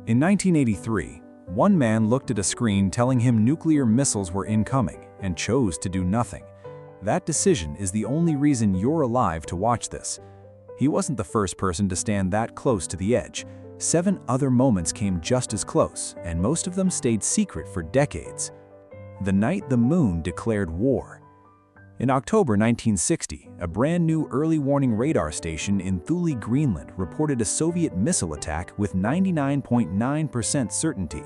In 1983, one man looked at a screen telling him nuclear missiles were incoming and chose to do nothing. That decision is the only reason you're alive to watch this. He wasn't the first person to stand that close to the edge. 7 other moments came just as close, and most of them stayed secret for decades. The night the moon declared war. In October 1960, a brand new early warning radar station in Thule, Greenland reported a Soviet missile attack with 99.9% certainty.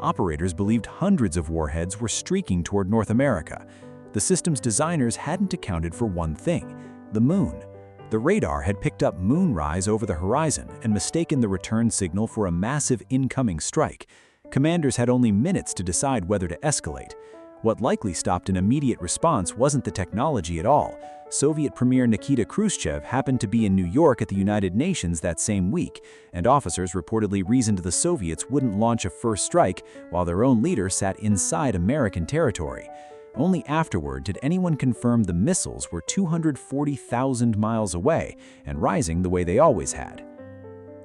Operators believed hundreds of warheads were streaking toward North America. The system's designers hadn't accounted for one thing: the moon. The radar had picked up moonrise over the horizon and mistaken the return signal for a massive incoming strike. Commanders had only minutes to decide whether to escalate. What likely stopped an immediate response wasn't the technology at all. Soviet Premier Nikita Khrushchev happened to be in New York at the United Nations that same week, and officers reportedly reasoned the Soviets wouldn't launch a first strike while their own leader sat inside American territory. Only afterward did anyone confirm the missiles were 240,000 miles away and rising the way they always had.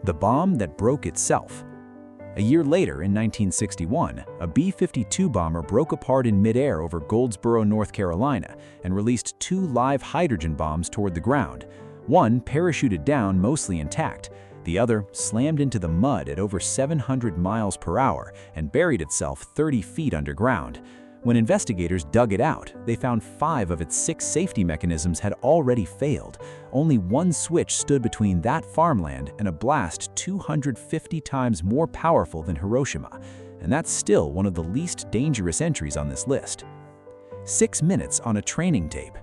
The bomb that broke itself. A year later, in 1961, a B-52 bomber broke apart in midair over Goldsboro, North Carolina, and released 2 live hydrogen bombs toward the ground. One parachuted down mostly intact. The other slammed into the mud at over 700 miles per hour and buried itself 30 feet underground. When investigators dug it out, they found 5 of its 6 safety mechanisms had already failed. Only one switch stood between that farmland and a blast 250 times more powerful than Hiroshima, and that's still one of the least dangerous entries on this list. 6 minutes on a training tape.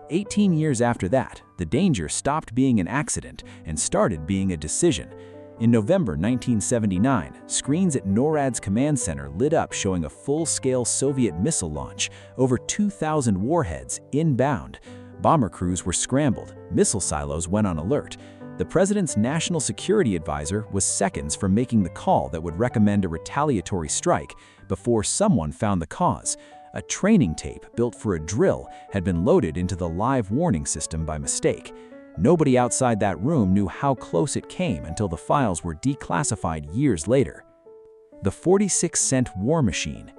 18 years after that, the danger stopped being an accident and started being a decision. In November 1979, screens at NORAD's command center lit up showing a full-scale Soviet missile launch, over 2,000 warheads inbound. Bomber crews were scrambled, missile silos went on alert. The president's national security advisor was seconds from making the call that would recommend a retaliatory strike before someone found the cause. A training tape built for a drill had been loaded into the live warning system by mistake. Nobody outside that room knew how close it came until the files were declassified years later. The 46-cent war machine.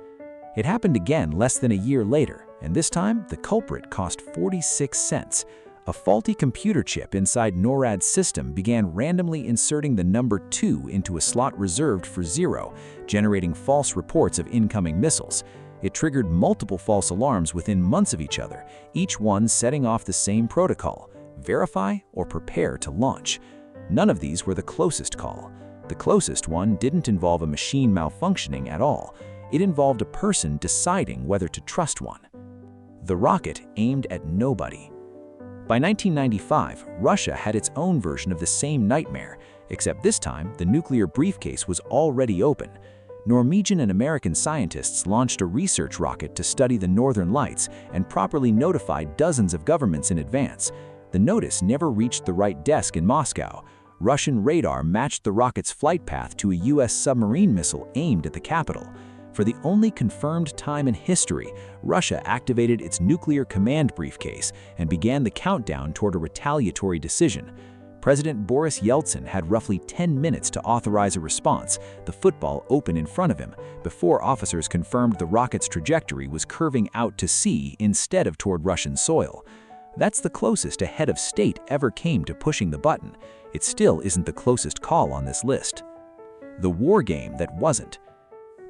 It happened again less than a year later, and this time the culprit cost 46 cents. A faulty computer chip inside NORAD's system began randomly inserting the number 2 into a slot reserved for 0, generating false reports of incoming missiles. It triggered multiple false alarms within months of each other, each one setting off the same protocol: verify or prepare to launch. None of these were the closest call. The closest one didn't involve a machine malfunctioning at all. It involved a person deciding whether to trust one. The rocket aimed at nobody. By 1995, Russia had its own version of the same nightmare, except this time the nuclear briefcase was already open. Norwegian and American scientists launched a research rocket to study the northern lights and properly notified dozens of governments in advance. The notice never reached the right desk in Moscow. Russian radar matched the rocket's flight path to a U.S. submarine missile aimed at the capital. For the only confirmed time in history, Russia activated its nuclear command briefcase and began the countdown toward a retaliatory decision. President Boris Yeltsin had roughly 10 minutes to authorize a response, the football open in front of him, before officers confirmed the rocket's trajectory was curving out to sea instead of toward Russian soil. That's the closest a head of state ever came to pushing the button. It still isn't the closest call on this list. The war game that wasn't.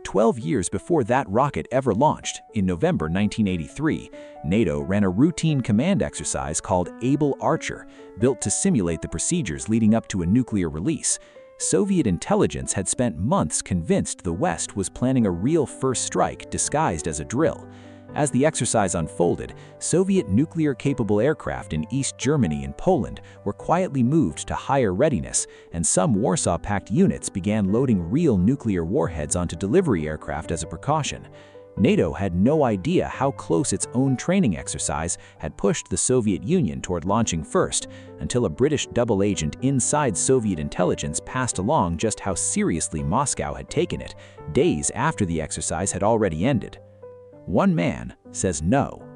12 years before that rocket ever launched, in November 1983, NATO ran a routine command exercise called Able Archer, built to simulate the procedures leading up to a nuclear release. Soviet intelligence had spent months convinced the West was planning a real first strike disguised as a drill. As the exercise unfolded, Soviet nuclear-capable aircraft in East Germany and Poland were quietly moved to higher readiness, and some Warsaw Pact units began loading real nuclear warheads onto delivery aircraft as a precaution. NATO had no idea how close its own training exercise had pushed the Soviet Union toward launching first, until a British double agent inside Soviet intelligence passed along just how seriously Moscow had taken it, days after the exercise had already ended. One man says no.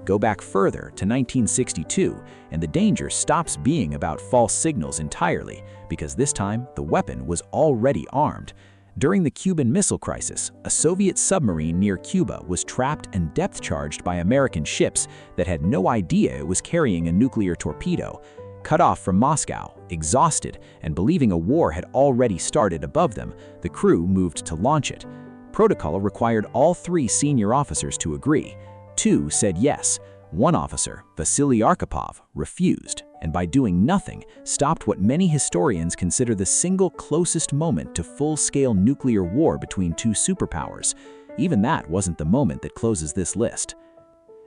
Go back further to 1962, and the danger stops being about false signals entirely, because this time the weapon was already armed. During the Cuban Missile Crisis, a Soviet submarine near Cuba was trapped and depth-charged by American ships that had no idea it was carrying a nuclear torpedo. Cut off from Moscow, exhausted, and believing a war had already started above them, the crew moved to launch it. Protocol required all 3 senior officers to agree. 2 said yes. One officer, Vasily Arkhipov, refused, and by doing nothing, stopped what many historians consider the single closest moment to full-scale nuclear war between 2 superpowers. Even that wasn't the moment that closes this list.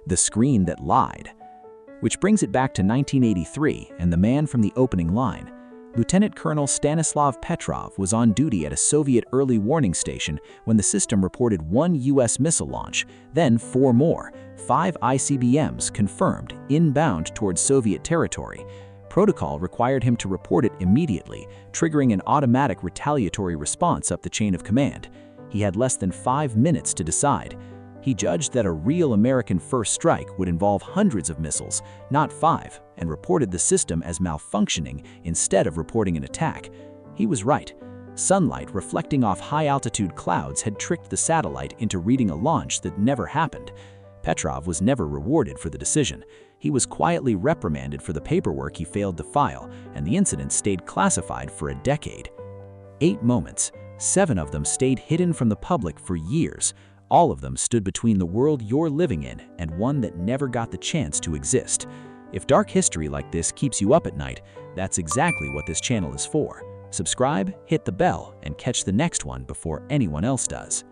The screen that lied. Which brings it back to 1983 and the man from the opening line. Lieutenant Colonel Stanislav Petrov was on duty at a Soviet early warning station when the system reported 1 U.S. missile launch, then 4 more, 5 ICBMs confirmed inbound towards Soviet territory. Protocol required him to report it immediately, triggering an automatic retaliatory response up the chain of command. He had less than 5 minutes to decide. He judged that a real American first strike would involve hundreds of missiles, not 5, and reported the system as malfunctioning instead of reporting an attack. He was right. Sunlight reflecting off high-altitude clouds had tricked the satellite into reading a launch that never happened. Petrov was never rewarded for the decision. He was quietly reprimanded for the paperwork he failed to file, and the incident stayed classified for a decade. 8 moments, 7 of them stayed hidden from the public for years. All of them stood between the world you're living in and one that never got the chance to exist. If dark history like this keeps you up at night, that's exactly what this channel is for. Subscribe, hit the bell, and catch the next one before anyone else does.